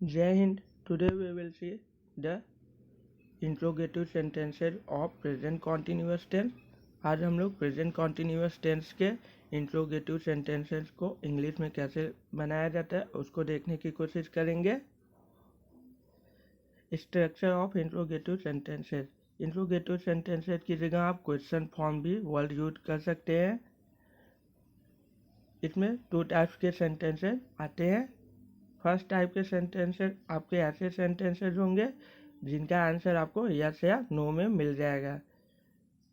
जय हिंद। Today we will see the interrogative sentences of present continuous tense. आज हम लोग प्रेजेंट कॉन्टिन्यूअस टेंस के इंट्रोगेटिव सेंटेंसेस को इंग्लिश में कैसे बनाया जाता है उसको देखने की कोशिश करेंगे। Structure of interrogative sentences. Interrogative sentences की जगह आप क्वेश्चन फॉर्म भी वर्ड यूज कर सकते हैं। इसमें 2 टाइप्स के सेंटेंसेस आते हैं। फर्स्ट टाइप के सेंटेंसेस आपके ऐसे सेंटेंसेस होंगे जिनका आंसर आपको यस या नो में मिल जाएगा।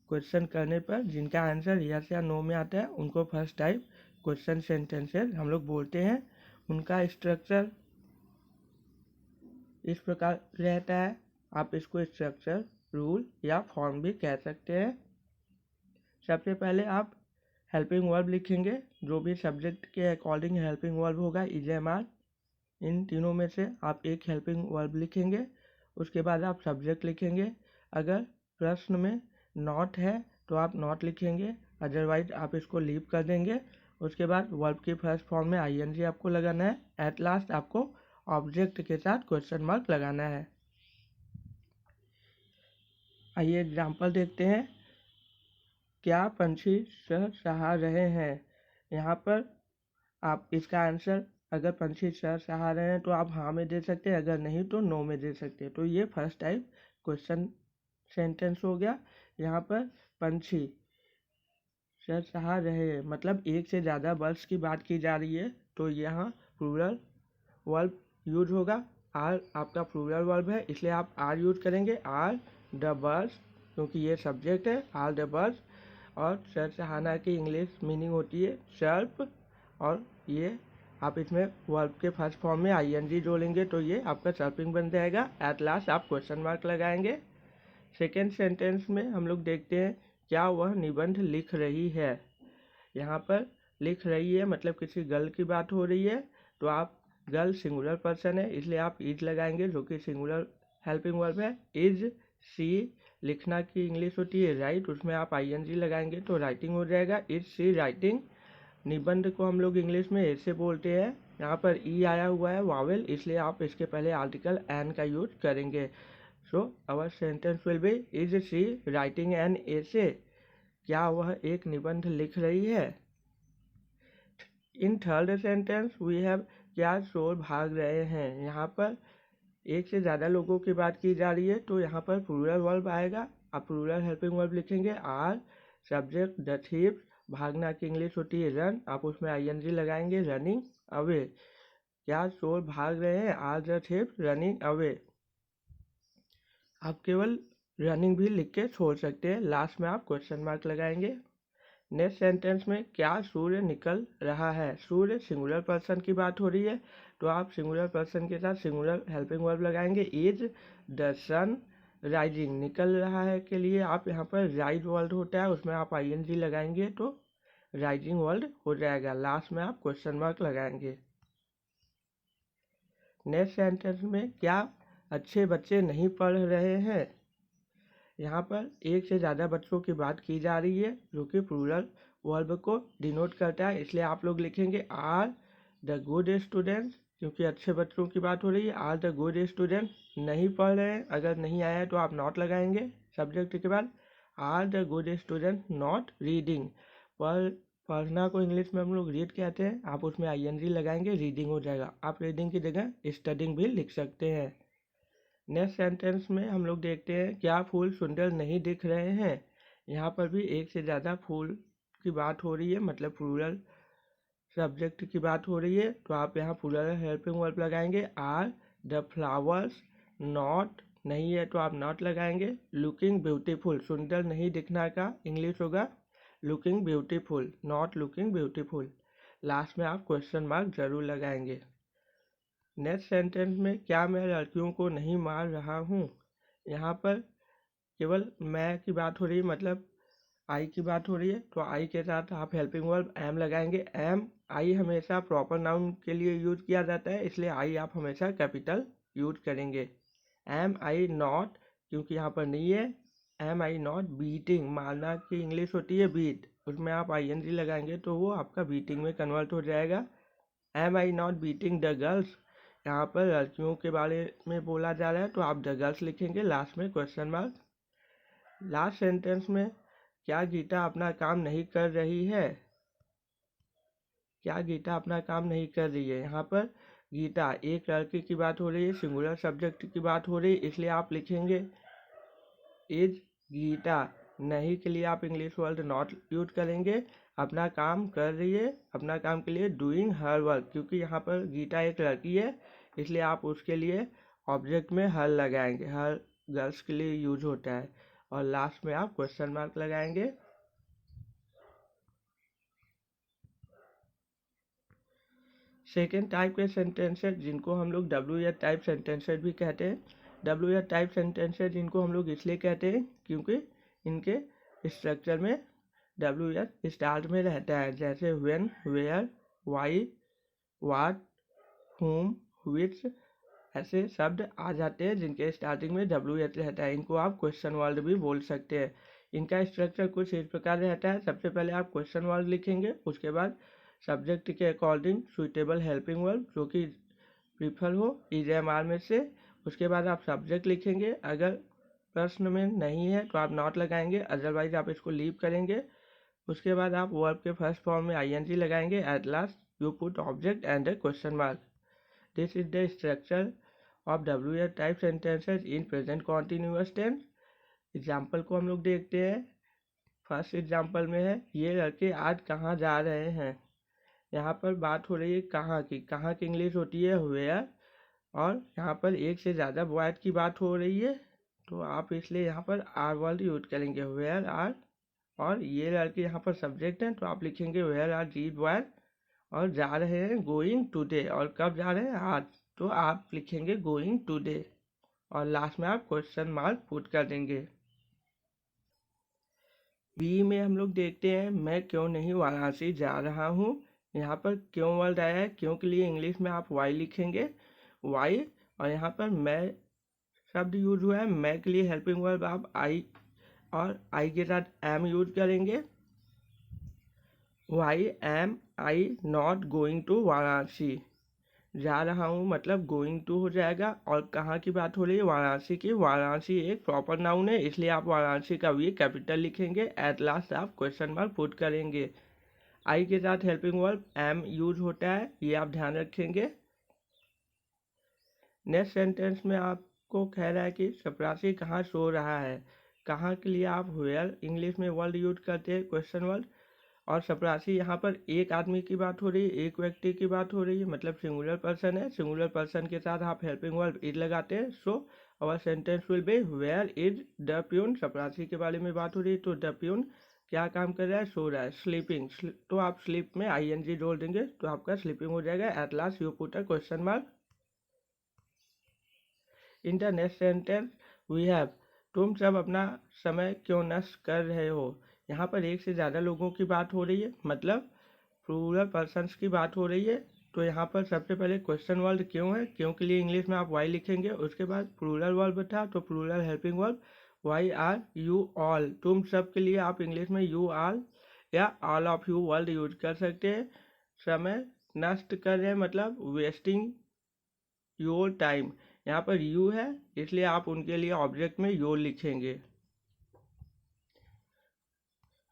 क्वेश्चन करने पर जिनका आंसर यस या नो में आता है उनको फर्स्ट टाइप क्वेश्चन सेंटेंसेस हम लोग बोलते हैं। उनका स्ट्रक्चर इस प्रकार रहता है। आप इसको स्ट्रक्चर, रूल या फॉर्म भी कह सकते हैं। सबसे पहले आप हेल्पिंग वर्ब लिखेंगे। जो भी सब्जेक्ट के अकॉर्डिंग हेल्पिंग वर्ब होगा इज, एम, आर, इन तीनों में से आप एक हेल्पिंग वर्ब लिखेंगे। उसके बाद आप सब्जेक्ट लिखेंगे। अगर प्रश्न में नॉट है तो आप नॉट लिखेंगे, अदरवाइज आप इसको लीव कर देंगे। उसके बाद वर्ब की फर्स्ट फॉर्म में आईएनजी आपको लगाना है। एट लास्ट आपको ऑब्जेक्ट के साथ क्वेश्चन मार्क लगाना है। आइए एग्जाम्पल देखते हैं। क्या पंछी सहा रहे हैं? यहाँ पर आप इसका आंसर अगर पंछी सहा रहे हैं तो आप हाँ में दे सकते हैं, अगर नहीं तो नो में दे सकते हैं। तो ये फर्स्ट टाइप क्वेश्चन सेंटेंस हो गया। यहाँ पर पंछी सहा रहे हैं मतलब एक से ज़्यादा बर्ड्स की बात की जा रही है, तो यहाँ प्लूरल वर्ब यूज होगा। आर आपका प्लूरल वर्ब है इसलिए आप आर यूज करेंगे। आर द बर्ड्स, क्योंकि ये सब्जेक्ट है, आर द बर्ड्स। और सहाना की इंग्लिश मीनिंग होती है सर्प, और ये आप इसमें वर्ब के फर्स्ट फॉर्म में आईएनजी जोड़ेंगे तो ये आपका सर्पिंग बन जाएगा। एट लास्ट आप क्वेश्चन मार्क लगाएंगे। सेकेंड सेंटेंस में हम लोग देखते हैं क्या वह निबंध लिख रही है। यहाँ पर लिख रही है मतलब किसी गर्ल की बात हो रही है, तो आप गर्ल सिंगुलर पर्सन है इसलिए आप इज लगाएंगे जो कि सिंगुलर हेल्पिंग वर्ब है। इज सी लिखना की इंग्लिश होती है राइट, उसमें आप आईएनजी लगाएंगे तो राइटिंग हो जाएगा। Is she writing. निबंध को हम लोग इंग्लिश में ऐसे बोलते हैं। यहाँ पर ई आया हुआ है वावेल, इसलिए आप इसके पहले आर्टिकल एन का यूज करेंगे। So our sentence will be is she writing an essay. क्या वह एक निबंध लिख रही है। In third sentence we have क्या चोर भाग रहे हैं। यहाँ पर एक से ज़्यादा लोगों की बात की जा रही है तो यहाँ पर प्लूरल वर्ब आएगा। आप प्लूरल हेल्पिंग वर्ब लिखेंगे। आर सब्जेक्ट द थीव्स, भागना की इंग्लिश होती है रन, आप उसमें आईएनजी लगाएंगे। रनिंग अवे, क्या चोर भाग रहे हैं। Are the thieves running away. आप केवल रनिंग भी लिख के छोड़ सकते हैं। लास्ट में आप क्वेश्चन मार्क लगाएंगे। नेक्स्ट सेंटेंस में क्या सूर्य निकल रहा है। सूर्य सिंगुलर पर्सन की बात हो रही है तो आप सिंगुलर पर्सन के साथ सिंगुलर हेल्पिंग वर्ब लगाएंगे। Is the sun rising. निकल रहा है के लिए आप यहाँ पर राइज वर्ड होता है उसमें आप आईएनजी लगाएंगे तो राइजिंग वर्ड हो जाएगा। लास्ट में आप क्वेश्चन मार्क लगाएंगे। नेक्स्ट सेंटेंस में क्या अच्छे बच्चे नहीं पढ़ रहे हैं। यहाँ पर एक से ज़्यादा बच्चों की बात की जा रही है जो कि प्लूरल वर्ब को डिनोट करता है, इसलिए आप लोग लिखेंगे आर द गुड स्टूडेंट्स, क्योंकि अच्छे बच्चों की बात हो रही है। Are the good student. नहीं पढ़ रहे हैं, अगर नहीं आया है तो आप नॉट लगाएंगे सब्जेक्ट के बाद। Are the good student not reading. पढ़ना को इंग्लिश में हम लोग रीड कहते हैं, आप उसमें आईएनजी लगाएंगे, रीडिंग हो जाएगा। आप रीडिंग की जगह स्टडिंग भी लिख सकते हैं। नेक्स्ट सेंटेंस में हम लोग देखते हैं क्या फूल सुंदर नहीं दिख रहे हैं। यहाँ पर भी एक से ज़्यादा फूल की बात हो रही है मतलब प्लूरल सब्जेक्ट की बात हो रही है, तो आप यहाँ प्लूरल हेल्पिंग वर्ब लगाएंगे। आर द फ्लावर्स नॉट, नहीं है तो आप नॉट लगाएंगे। लुकिंग ब्यूटीफुल, सुंदर नहीं दिखना का इंग्लिश होगा looking beautiful, not looking beautiful. Last में आप क्वेश्चन मार्क जरूर लगाएंगे। नेक्स्ट सेंटेंस में क्या मैं लड़कियों को नहीं मार रहा हूँ। यहाँ पर केवल मैं की बात हो रही है मतलब आई की बात हो रही है, तो आई के साथ आप हेल्पिंग वर्ब एम लगाएंगे। एम आई हमेशा प्रॉपर नाउन के लिए यूज किया जाता है इसलिए आई आप हमेशा कैपिटल यूज करेंगे। एम आई नॉट, क्योंकि यहाँ पर नहीं है। एम आई नॉट बीटिंग, मारना की इंग्लिश होती है बीट, उसमें आप आईएनजी लगाएंगे तो वो आपका बीटिंग में कन्वर्ट हो जाएगा। Am I not beating the girls, यहाँ पर लड़कियों के बारे में बोला जा रहा है तो आप द गर्ल्स लिखेंगे, लास्ट में क्वेश्चन मार्क। लास्ट सेंटेंस में क्या गीता अपना काम नहीं कर रही है, क्या गीता अपना काम नहीं कर रही है। यहाँ पर गीता एक लड़की की बात हो रही है, सिंगुलर सब्जेक्ट की बात हो रही है, इसलिए आप लिखेंगे इज गीता। नहीं के लिए आप इंग्लिश वर्ड नॉट यूज करेंगे। अपना काम कर रही है, अपना काम के लिए डूइंग हर वर्क, क्योंकि यहाँ पर गीता एक लड़की है इसलिए आप उसके लिए ऑब्जेक्ट में हर लगाएंगे, हर गर्ल्स के लिए यूज होता है। और लास्ट में आप क्वेश्चन मार्क लगाएंगे। सेकेंड टाइप के सेंटेंसेस जिनको हम लोग WH टाइप सेंटेंसेस भी कहते हैं। WH टाइप सेंटेंसेस जिनको हम लोग इसलिए कहते हैं क्योंकि इनके स्ट्रक्चर में WH स्टार्ट में रहता है, जैसे when, where, why, what, whom, which, ऐसे शब्द आ जाते हैं जिनके स्टार्टिंग में WH रहता है। इनको आप क्वेश्चन वर्ड भी बोल सकते हैं। इनका स्ट्रक्चर कुछ इस प्रकार रहता है। सबसे पहले आप क्वेश्चन वर्ड लिखेंगे, उसके बाद सब्जेक्ट के अकॉर्डिंग सुइटेबल हेल्पिंग वर्ब जो कि प्रीफर हो EJMR में से। उसके बाद आप सब्जेक्ट लिखेंगे, अगर प्रश्न में नहीं है तो आप नॉट लगाएंगे, अदरवाइज आप इसको लीव करेंगे। उसके बाद आप वर्ब के फर्स्ट फॉर्म में ING लगाएंगे। At last you put object and a question mark. This is the structure of WH type sentences in present continuous tense. Example को हम लोग देखते हैं। फर्स्ट एग्जाम्पल में है, ये लड़के आज कहाँ जा रहे हैं। यहाँ पर बात हो रही है कहाँ की। कहाँ की इंग्लिश होती है वेयर, और यहाँ पर एक से ज़्यादा बॉयज की बात हो रही है तो आप इसलिए यहाँ पर आर वर्ड यूज करेंगे, वेयर आर। और ये लड़के यहाँ पर सब्जेक्ट हैं तो आप लिखेंगे वेयर आर दीज बॉयज। और जा रहे हैं गोइंग टुडे, और कब जा रहे हैं आज, तो आप लिखेंगे गोइंग टुडे। और लास्ट में आप क्वेश्चन मार्क पुट कर देंगे। बी में हम लोग देखते हैं, मैं क्यों नहीं वाराणसी जा रहा हूँ। यहाँ पर क्यों वर्ड आया है, क्यों के लिए इंग्लिश में आप वाई लिखेंगे, वाई। और यहाँ पर मैं शब्द यूज हुआ है, मैं के लिए हेल्पिंग वर्ब आप आई, और आई के साथ एम यूज करेंगे। Why am I not going to Varanasi. जा रहा हूँ मतलब गोइंग टू हो जाएगा। और कहाँ की बात हो रही है, वाराणसी की। वाराणसी एक प्रॉपर नाउन है इसलिए आप वाराणसी का वी कैपिटल लिखेंगे। एट लास्ट आप क्वेश्चन मार्क पुट करेंगे। आई के साथ हेल्पिंग वर्ब एम यूज होता है, ये आप ध्यान रखेंगे। नेक्स्ट सेंटेंस में आपको कह रहा है कि चपरासी कहाँ सो रहा है। कहाँ के लिए आप वेयर इंग्लिश में वर्ड यूज करते हैं, क्वेश्चन वर्ड। और चपरासी यहाँ पर एक आदमी की बात हो रही है, एक व्यक्ति की बात हो रही है, मतलब सिंगुलर पर्सन है। सिंगुलर पर्सन के साथ आप हेल्पिंग वर्ब इज लगाते हैं। So our sentence will be where is the peon. चपरासी के बारे में बात हो रही है तो द प्यून क्या काम कर रहा है, सो रहा है, स्लीपिंग। तो आप स्लीप में ING जोड़ देंगे तो आपका स्लीपिंग हो जाएगा। At last you put a question mark. In the next sentence we have, तुम सब अपना समय क्यों नष्ट कर रहे हो। यहाँ पर एक से ज़्यादा लोगों की बात हो रही है, मतलब प्लूरल पर्सन्स की बात हो रही है। तो यहाँ पर सबसे पहले क्वेश्चन वर्ड क्यों है, क्यों के लिए इंग्लिश में आप वाई लिखेंगे। उसके बाद प्लूरल वर्ब था तो plural helping verb why are you all. तुम सब के लिए आप इंग्लिश में यू ऑल या all of you word use कर सकते हैं। समय नष्ट कर रहे हैं मतलब वेस्टिंग योर टाइम। यहाँ पर यू है इसलिए आप उनके लिए ऑब्जेक्ट में योर लिखेंगे।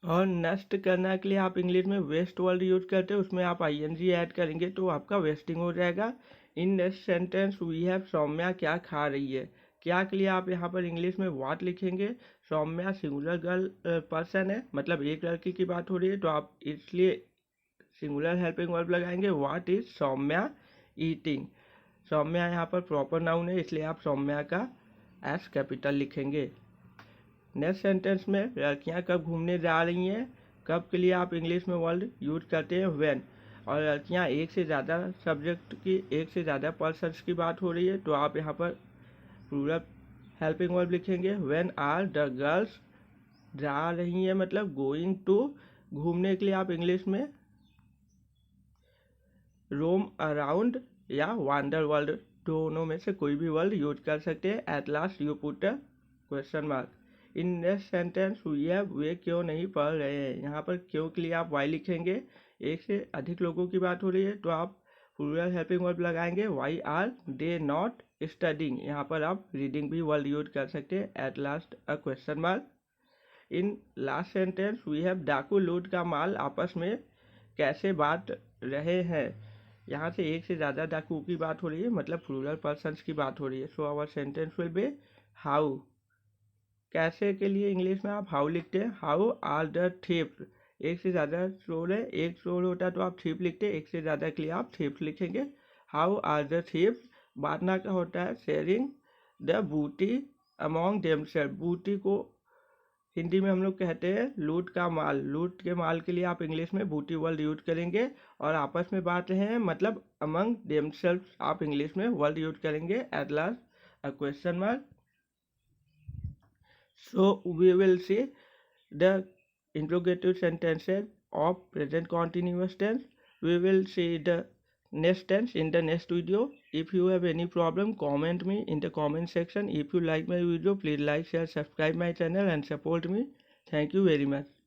और नष्ट करना के लिए आप इंग्लिश में वेस्ट वर्ड यूज करते हैं, उसमें आप ING ऐड करेंगे तो आपका वेस्टिंग हो जाएगा। In next sentence we have, Saumya क्या खा रही है। क्या के लिए आप यहाँ पर इंग्लिश में व्हाट लिखेंगे। सौम्या सिंगुलर गर्ल पर्सन है, मतलब एक लड़की की बात हो रही है तो आप इसलिए सिंगुलर हेल्पिंग वर्ब लगाएंगे। What is Saumya eating. Saumya यहाँ पर प्रॉपर नाउन है इसलिए आप सौम्या का एस कैपिटल लिखेंगे। नेक्स्ट सेंटेंस में लड़कियाँ कब घूमने जा रही हैं। कब के लिए आप इंग्लिश में वर्ड यूज करते हैं व्हेन। और लड़कियाँ एक से ज़्यादा सब्जेक्ट की, एक से ज़्यादा पर्सन्स की बात हो रही है तो आप यहाँ पर प्लूरल हेल्पिंग वर्ब लिखेंगे। व्हेन आर द गर्ल्स, जा रही हैं मतलब गोइंग टू। घूमने के लिए आप इंग्लिश में रोम अराउंड या वांडर वर्ल्ड, दोनों में से कोई भी वर्ड यूज कर सकते हैं। At last you put a question mark. In next sentence वे क्यों नहीं पढ़ रहे हैं। यहाँ पर क्यों के लिए आप वाई लिखेंगे। एक से अधिक लोगों की बात हो रही है तो आप प्लूरल हेल्पिंग वर्ब लगाएंगे why are they not studying. यहाँ पर आप रीडिंग भी वर्ड यूज कर सकते हैं। At last a question mark. In last sentence we have डाकू लूट का माल आपस में कैसे बांट रहे हैं। यहाँ से एक से ज़्यादा डाकू की बात हो रही है, मतलब प्लूरल पर्सन्स की बात हो रही है। So our sentence will be how. कैसे के लिए इंग्लिश में आप हाउ लिखते हैं, हाउ आर द थीव्स। एक से ज़्यादा चोर है, एक चोर होता तो आप थीव लिखते, एक से ज़्यादा के लिए आप थीव लिखेंगे। How are the thieves. बांटना का होता है sharing the booty among themself. Booty को हिंदी में हम लोग कहते हैं लूट का माल। लूट के माल के लिए आप इंग्लिश में बूटी वर्ड यूज करेंगे। और आपस में बांट रहे हैं मतलब अमंग देमसेल्फ आप इंग्लिश में वर्ड यूज करेंगे। Eight last a question mark. So we will see the interrogative sentences of present continuous tense. We will see the next tense in the next video. If you have any problem, comment me in the comment section. If you like my video, please like, share, subscribe my channel and support me. Thank you very much.